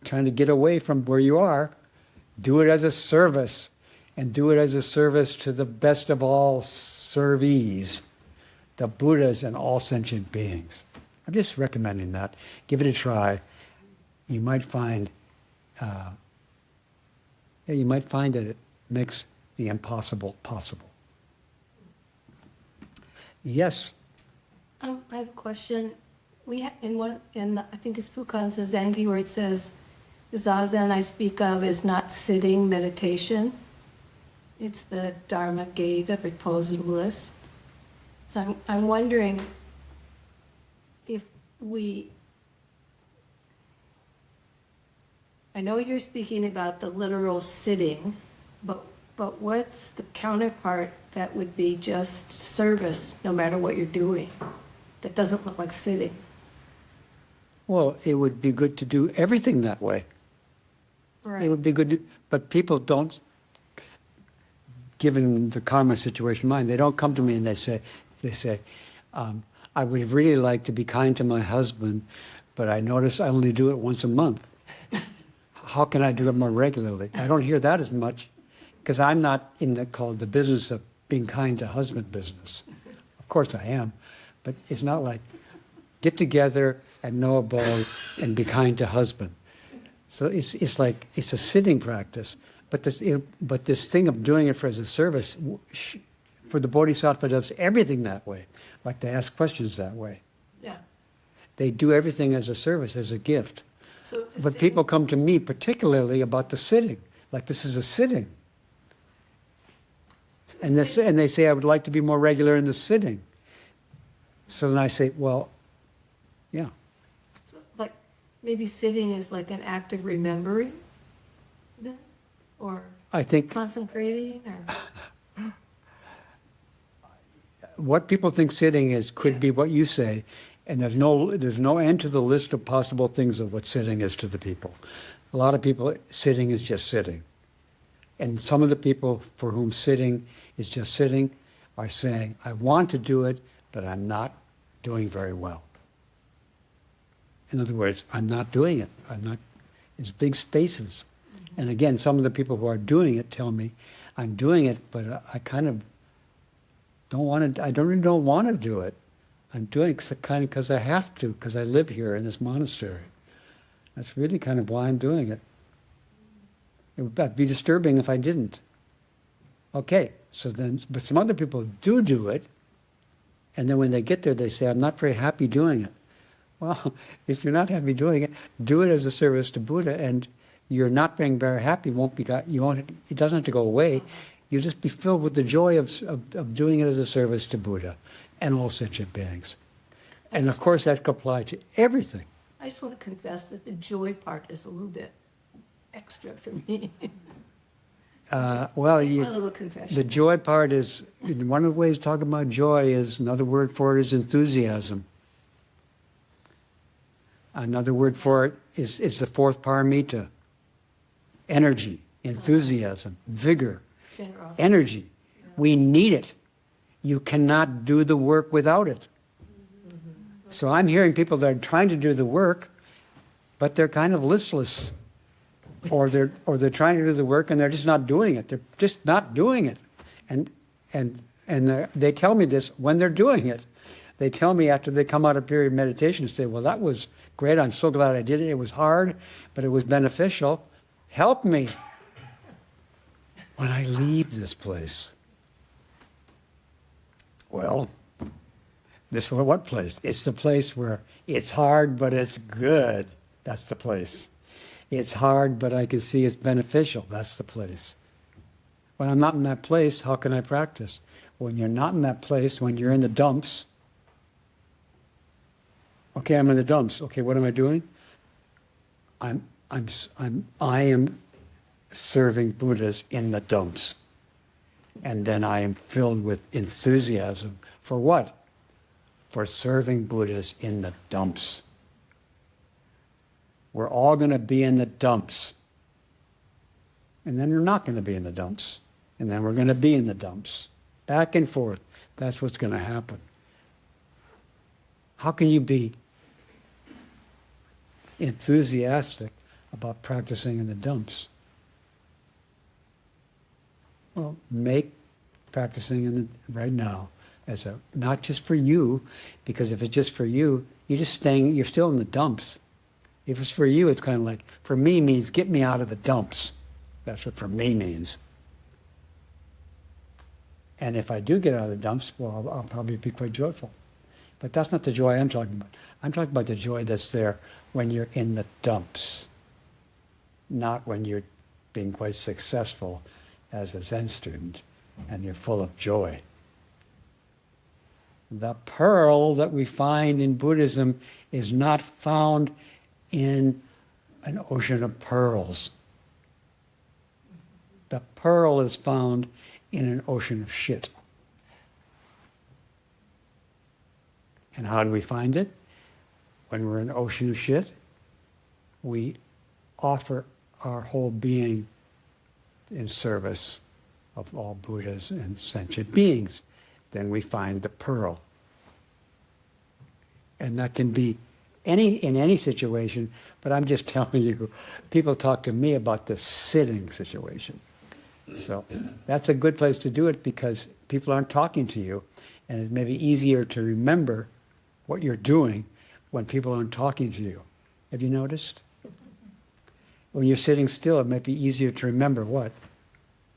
trying to get away from where you are, do it as a service. and do it as a service to the best of all servees, the Buddhas and all sentient beings. I'm just recommending that. Give it a try. You might find, that it makes the impossible possible. Yes. I have a question. We I think it's Fukan Zengi, where it says, the zazen I speak of is not sitting meditation. It's the Dharma gate of repose and bliss. So I'm wondering if I know you're speaking about the literal sitting, but what's the counterpart that would be just service no matter what you're doing? That doesn't look like sitting. Well, it would be good to do everything that way. Right. It would be good, but people don't, given the karma situation in mind, they don't come to me and they say, I would really like to be kind to my husband, but I notice I only do it once a month. How can I do it more regularly? I don't hear that as much, because I'm not in the business of being kind to husband business. Of course I am, but it's not like get together and know about and be kind to husband. So it's like it's a sitting practice, but this thing of doing it for as a service, for the Bodhisattva does everything that way, like they ask questions that way. Yeah. They do everything as a service, as a gift. So But people come to me particularly about the sitting, like this is a sitting. And they say, I would like to be more regular in the sitting. So then I say, well, yeah. So, like, maybe sitting is like an act of remembering, then? Or I think concentrating, or what people think sitting is could be what you say, and there's no end to the list of possible things of what sitting is to the people. A lot of people, sitting is just sitting. And some of the people for whom sitting is just sitting are saying, I want to do it, but I'm not doing very well. In other words, I'm not doing it. It's big spaces. And again, some of the people who are doing it tell me, I'm doing it, but I kind of don't want to, I really don't want to do it. I'm doing it kind of because I have to, because I live here in this monastery. That's really kind of why I'm doing it. It would be disturbing if I didn't. Okay, so then, but some other people do it, and then when they get there, they say, I'm not very happy doing it. Well, if you're not happy doing it, do it as a service to Buddha, and you're not being very happy. It doesn't have to go away. You just be filled with the joy of doing it as a service to Buddha and all sentient beings. And of course, that could apply to everything. I just want to confess that the joy part is a little bit extra for me. Well, My little confession. the joy part is, one of the ways to talk about joy is, another word for it is enthusiasm. Another word for it is the fourth paramita. Energy, enthusiasm, vigor, Generosity. energy. We need it. You cannot do the work without it. So I'm hearing people that are trying to do the work, but they're kind of listless. Or they're trying to do the work and they're just not doing it. They're just not doing it. And they tell me this when they're doing it. They tell me after they come out of period of meditation and say, well, that was great. I'm so glad I did it. It was hard, but it was beneficial. Help me when I leave this place. Well, this is what place? It's the place where it's hard, but it's good. That's the place. It's hard, but I can see it's beneficial. That's the place. When I'm not in that place, how can I practice? When you're not in that place, when you're in the dumps, okay, I'm in the dumps. Okay, what am I doing? I am serving Buddhas in the dumps. And then I am filled with enthusiasm. For what? For serving Buddhas in the dumps. We're all going to be in the dumps. And then you're not going to be in the dumps. And then we're going to be in the dumps. Back and forth. That's what's going to happen. How can you be enthusiastic about practicing in the dumps? Well, make practicing right now as not just for you, because if it's just for you, you're still in the dumps. If it's for you, it's kind of like, for me means get me out of the dumps. That's what for me means. And if I do get out of the dumps, well, I'll probably be quite joyful. But that's not the joy I'm talking about. I'm talking about the joy that's there when you're in the dumps, not when you're being quite successful as a Zen student and you're full of joy. The pearl that we find in Buddhism is not found in an ocean of pearls. The pearl is found in an ocean of shit. And how do we find it? When we're in an ocean of shit, we offer our whole being in service of all Buddhas and sentient beings. Then we find the pearl. And that can be in any situation, but I'm just telling you, people talk to me about the sitting situation. So that's a good place to do it because people aren't talking to you, and it may be easier to remember what you're doing when people aren't talking to you. Have you noticed? When you're sitting still, it might be easier to remember what?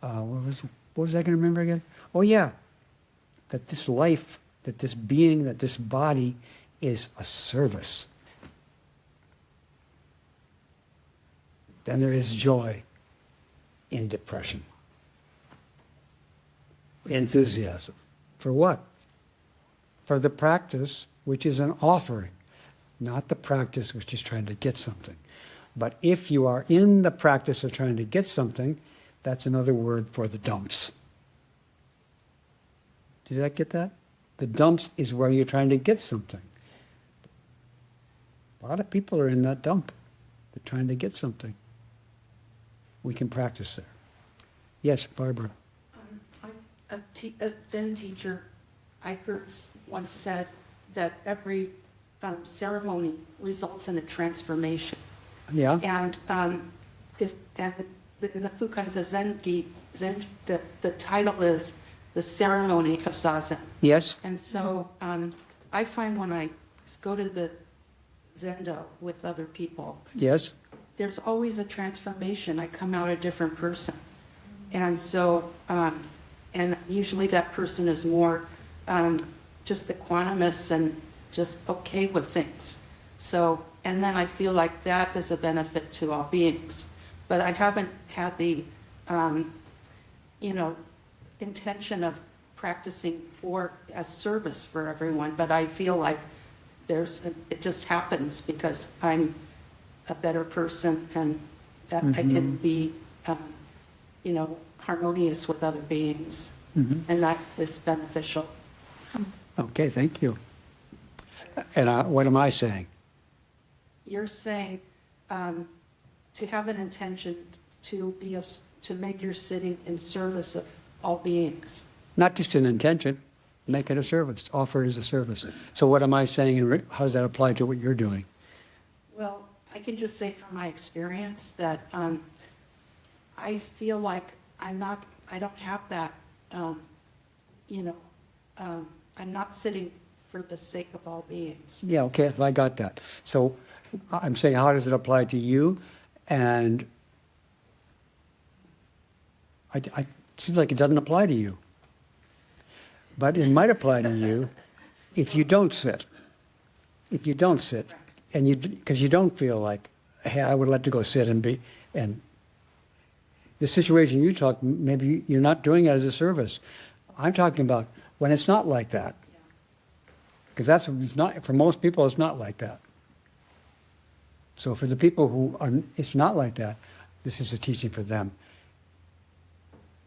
What was I going to remember again? Oh yeah, that this life, that this being, that this body is a service. Then there is joy in depression. Enthusiasm. For what? For the practice, which is an offering, not the practice which is trying to get something. But if you are in the practice of trying to get something, that's another word for the dumps. Did I get that? The dumps is where you're trying to get something. A lot of people are in that dump. They're trying to get something. We can practice there. Yes, Barbara. A Zen teacher I heard once said that every ceremony results in a transformation. Yeah. And in the Fukanza Zen, the title is The Ceremony of Zazen. Yes. And so I find when I go to the Zendo with other people, Yes. there's always a transformation. I come out a different person. And so, and usually that person is more just equanimous and just okay with things. So, and then I feel like that is a benefit to all beings. But I haven't had the, intention of practicing as service for everyone, but I feel like it just happens because I'm a better person and that I can be, harmonious with other beings. Mm-hmm. And that is beneficial. Okay, thank you. And what am I saying? You're saying to have an intention to make your sitting in service of all beings. Not just an intention, make it a service, offer it as a service. So what am I saying, and how does that apply to what you're doing? Well, I can just say from my experience that I feel like I don't have that, I'm not sitting for the sake of all beings. Yeah, okay, I got that. So I'm saying, how does it apply to you? And it seems like it doesn't apply to you. But it might apply to you if you don't sit. If you don't sit, and because you don't feel like, hey, I would like to go sit and the situation you talk, maybe you're not doing it as a service. I'm talking about when it's not like that. Because for most people, it's not like that. So for the people it's not like that, this is a teaching for them.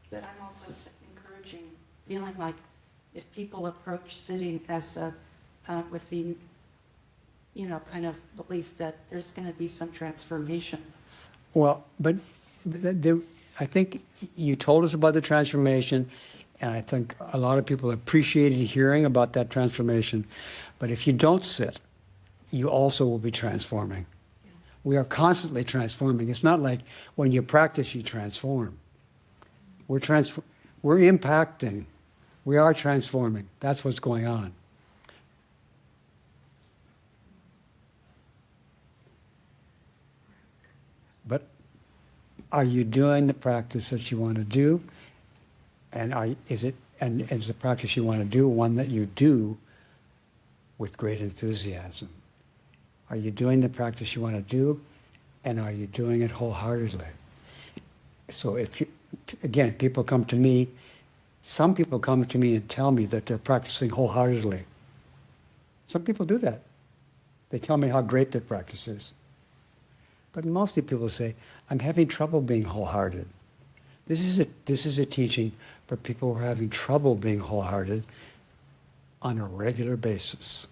But I'm also encouraging, feeling like if people approach sitting as with the, kind of belief that there's going to be some transformation. Well, but I think you told us about the transformation, and I think a lot of people appreciated hearing about that transformation. But if you don't sit, you also will be transforming. Yeah. We are constantly transforming. It's not like when you practice, you transform. we're impacting. We are transforming. That's what's going on. But are you doing the practice that you want to do? And is the practice you want to do one that you do with great enthusiasm? Are you doing the practice you want to do, and are you doing it wholeheartedly? So again, people come to me, some people come to me and tell me that they're practicing wholeheartedly. Some people do that. They tell me how great their practice is. But mostly people say, I'm having trouble being wholehearted. This is a teaching for people who are having trouble being wholehearted on a regular basis.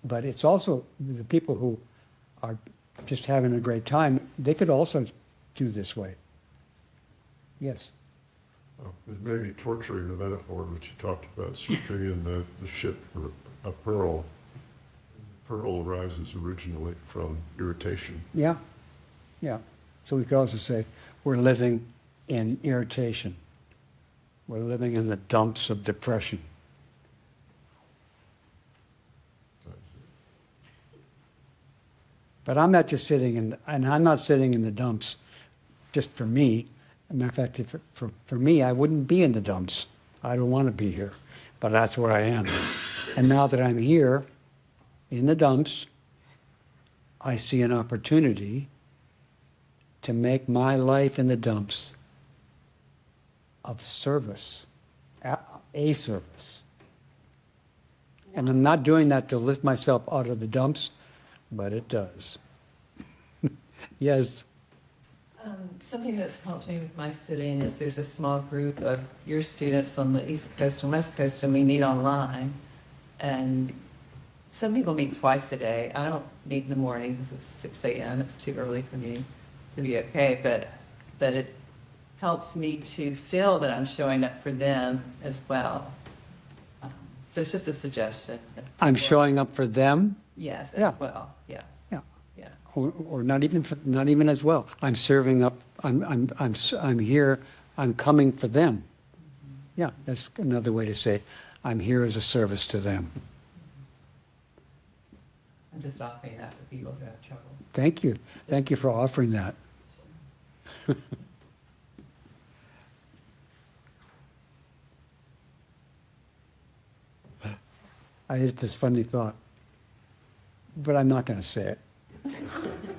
But it's also the people who are just having a great time, they could also do this way. Yes. Oh, it may be torturing the metaphor, which you talked about, slipping in the ship for a pearl. Pearl arises originally from irritation. Yeah, yeah. So we could also say, we're living in irritation. We're living in the dumps of depression. But I'm not just and I'm not sitting in the dumps just for me. As a matter of fact, for me, I wouldn't be in the dumps. I don't want to be here, but that's where I am. And now that I'm here, in the dumps, I see an opportunity to make my life in the dumps of service, a service. And I'm not doing that to lift myself out of the dumps, but it does. Yes. Something that's helped me with my sitting is there's a small group of your students on the East Coast and West Coast, and we meet online. And some people meet twice a day. I don't meet in the morning because it's 6 a.m. It's too early for me to be okay. But it helps me to feel that I'm showing up for them as well. So it's just a suggestion. I'm showing up for them. Yes, Yeah. as well. Yeah. Yeah. Yeah. Or not even as well. I'm serving up. I'm here. I'm coming for them. Yeah, that's another way to say I'm here as a service to them. I'm just offering that for people who have trouble. Thank you. Thank you for offering that. I had this funny thought, but I'm not going to say it.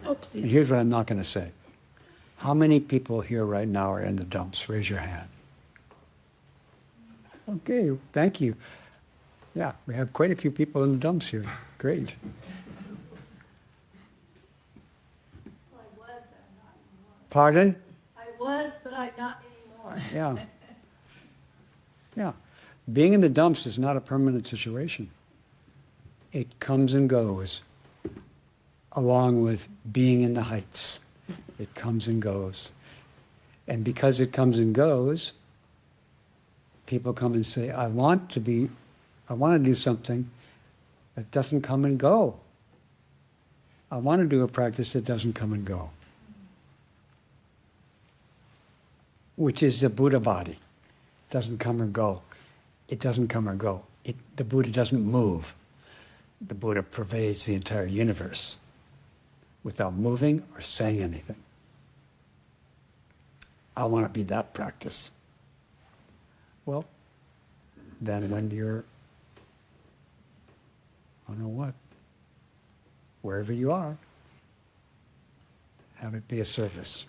Oh, please. Here's what I'm not going to say. How many people here right now are in the dumps? Raise your hand. Okay, thank you. Yeah, we have quite a few people in the dumps here. Great. Well, I was, but I'm not anymore. Pardon? I was, but I'm not anymore. Yeah. Yeah. Being in the dumps is not a permanent situation. It comes and goes, along with being in the heights. It comes and goes. And because it comes and goes, people come and say, I want to do something that doesn't come and go. I want to do a practice that doesn't come and go. Which is the Buddha body. It doesn't come or go. It doesn't come or go. The Buddha doesn't move. The Buddha pervades the entire universe without moving or saying anything. I want to be that practice. Well, then when you're, I don't know what, wherever you are, have it be a service.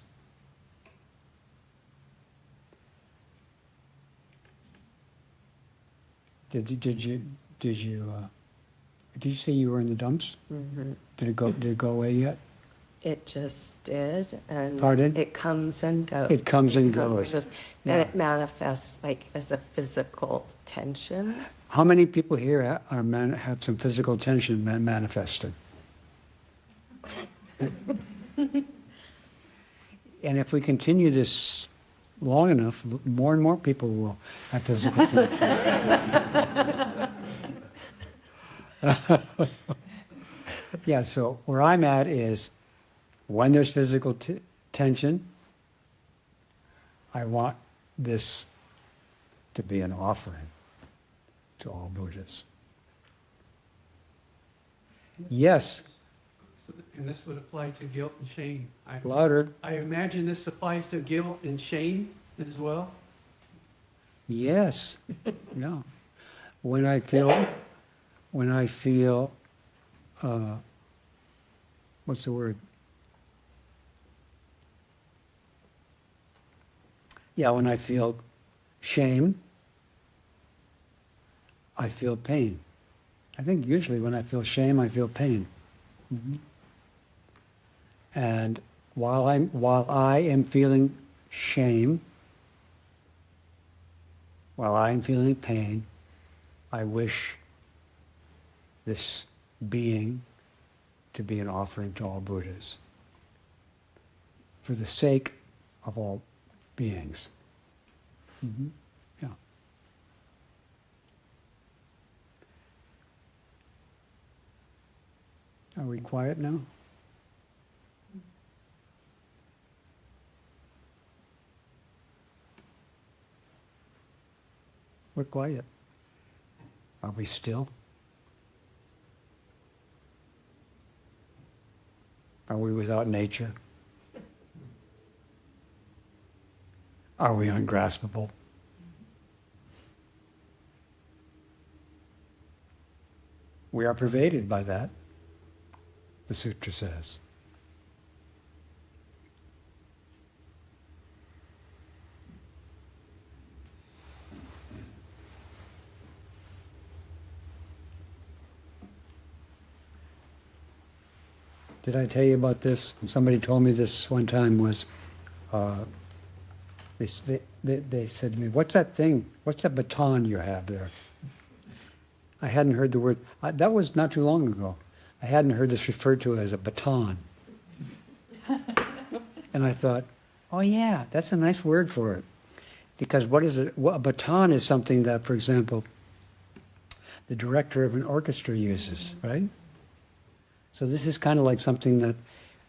Did you say you were in the dumps? Mm-hmm. Did it go away yet? It just did, and Pardon? it comes and goes. It comes and goes. And Yeah. it manifests like as a physical tension. How many people here have some physical tension manifesting? And if we continue this long enough, more and more people will have physical tension. Yeah, so where I'm at is when there's physical tension, I want this to be an offering to all Buddhas. Yes, And this would apply to guilt and shame. louder. I imagine this applies to guilt and shame as well. Yes. Yeah. When I feel, what's the word? Yeah, when I feel shame, I feel pain. I think usually when I feel shame, I feel pain. And while I am feeling shame, while I am feeling pain, I wish this being to be an offering to all Buddhas for the sake of all beings. Yeah. Are we quiet now? We're quiet. Are we still? Are we without nature? Are we ungraspable? We are pervaded by that, the sutra says. Did I tell you about this? Somebody told me this one time was, they said to me, what's that thing? What's that baton you have there? I hadn't heard the word, that was not too long ago. I hadn't heard this referred to as a baton. And I thought, oh yeah, that's a nice word for it. Because what is it? Well, a baton is something that, for example, the director of an orchestra uses, right? So this is kind of like something that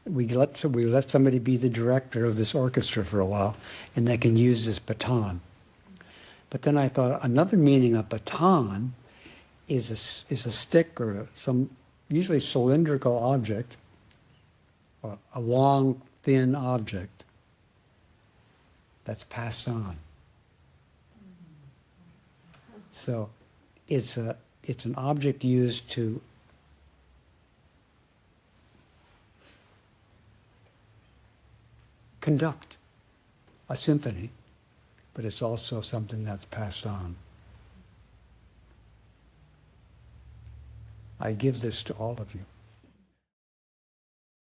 we let somebody be the director of this orchestra for a while, and they can use this baton. But then I thought another meaning of baton is a stick or some usually cylindrical object, or a long, thin object that's passed on. So it's an object used to conduct a symphony, but it's also something that's passed on. I give this to all of you.